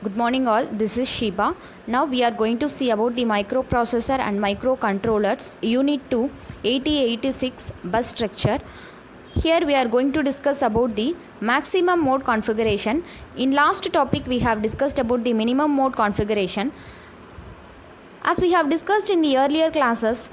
Good morning all, this is Shiba. Now we are going to see about the microprocessor and microcontrollers Unit 2 8086 bus structure. Here we are going to discuss about the maximum mode configuration. In last topic we have discussed about the minimum mode configuration. As we have discussed in the earlier classes,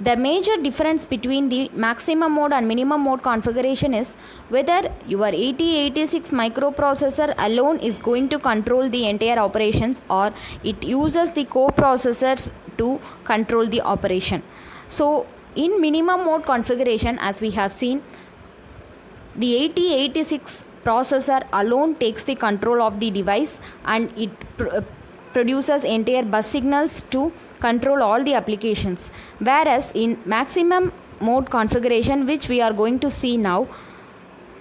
the major difference between the maximum mode and minimum mode configuration is whether your 8086 microprocessor alone is going to control the entire operations or it uses the coprocessors to control the operation. So in minimum mode configuration, as we have seen, the 8086 processor alone takes the control of the device and it produces entire bus signals to control all the applications, whereas in maximum mode configuration, which we are going to see now,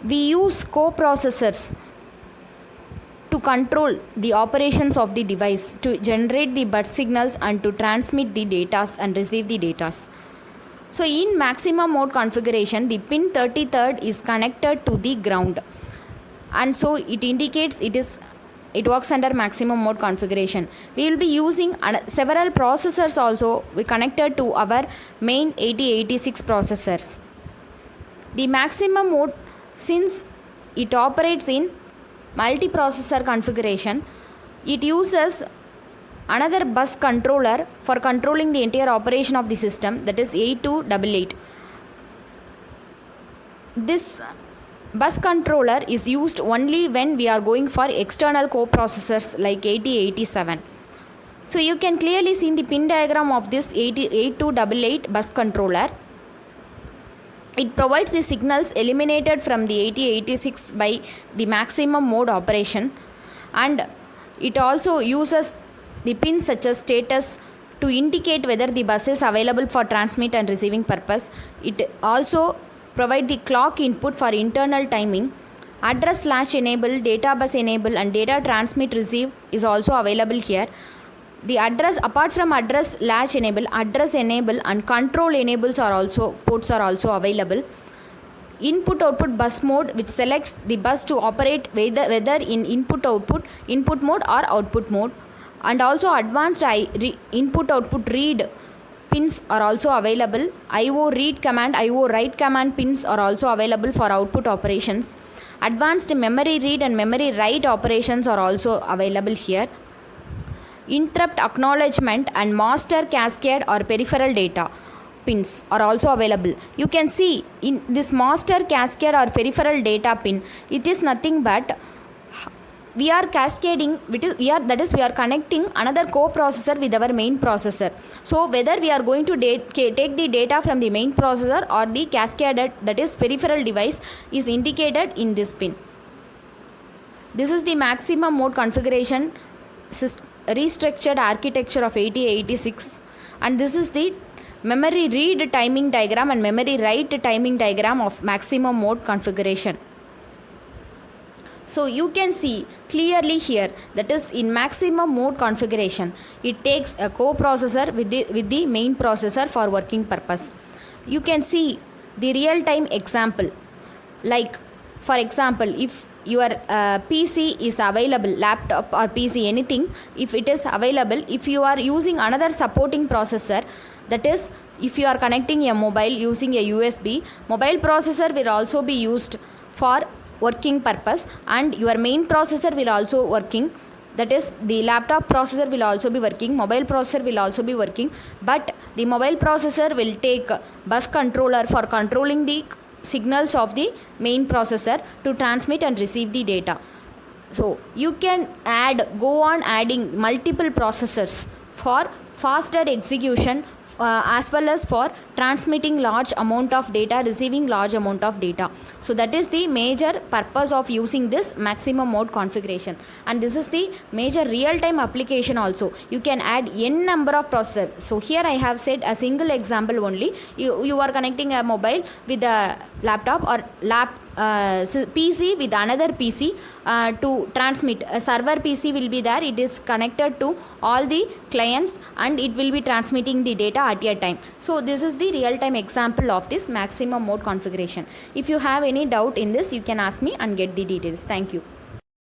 we use coprocessors to control the operations of the device, to generate the bus signals and to transmit the data and receive the data. So in maximum mode configuration, the pin 33rd is connected to the ground, and so it indicates it works under maximum mode configuration. We will be using several processors also we connected to our main 8086 processors. The maximum mode, since it operates in multiprocessor configuration, it uses another bus controller for controlling the entire operation of the system, that is 8288. This bus controller is used only when we are going for external coprocessors like 8087. So you can clearly see in the pin diagram of this 8288 bus controller. It provides the signals eliminated from the 8086 by the maximum mode operation, and it also uses the pins such as status to indicate whether the bus is available for transmit and receiving purpose. It also provide the clock input for internal timing. Address latch enable, data bus enable and data transmit receive is also available here. The address, apart from address latch enable, address enable and control enables are also ports are also available. Input output bus mode, which selects the bus to operate whether in input mode or output mode, and also advanced input output read pins are also available. IO read command, IO write command pins are also available for output operations. Advanced memory read and memory write operations are also available here. Interrupt acknowledgement and master cascade or peripheral data pins are also available. You can see in this master cascade or peripheral data pin, it is nothing but we are cascading, we are connecting another coprocessor with our main processor. So whether we are going to take the data from the main processor or the cascaded, that is peripheral device, is indicated in this pin. This is the maximum mode configuration restructured architecture of 8086, and this is the memory read timing diagram and memory write timing diagram of maximum mode configuration. So you can see clearly here, that is in maximum mode configuration, it takes a coprocessor with the main processor for working purpose. You can see the real time example, like for example, if your PC is available, laptop or PC, anything, if it is available, if you are using another supporting processor, that is if you are connecting a mobile using a USB, mobile processor will also be used for working purpose, and your main processor will also working, that is the laptop processor will also be working, mobile processor will also be working, but the mobile processor will take bus controller for controlling the signals of the main processor to transmit and receive the data. So you can go on adding multiple processors for faster execution as well as for transmitting large amount of data, receiving large amount of data. So that is the major purpose of using this maximum mode configuration, and this is the major real-time application also. You can add n number of processors. So here I have said a single example only. You are connecting a mobile with a laptop or PC with another PC to transmit. A server PC will be there, it is connected to all the clients and it will be transmitting the data at a time. So this is the real time example of this maximum mode configuration. If you have any doubt in this, you can ask me and get the details. Thank you.